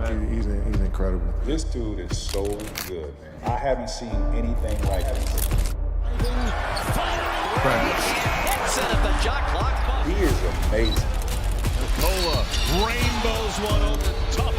man. He's incredible. This dude is so good, man. I haven't seen anything like this. Hits it at the shot clock. He is amazing. Cola rainbows one over top.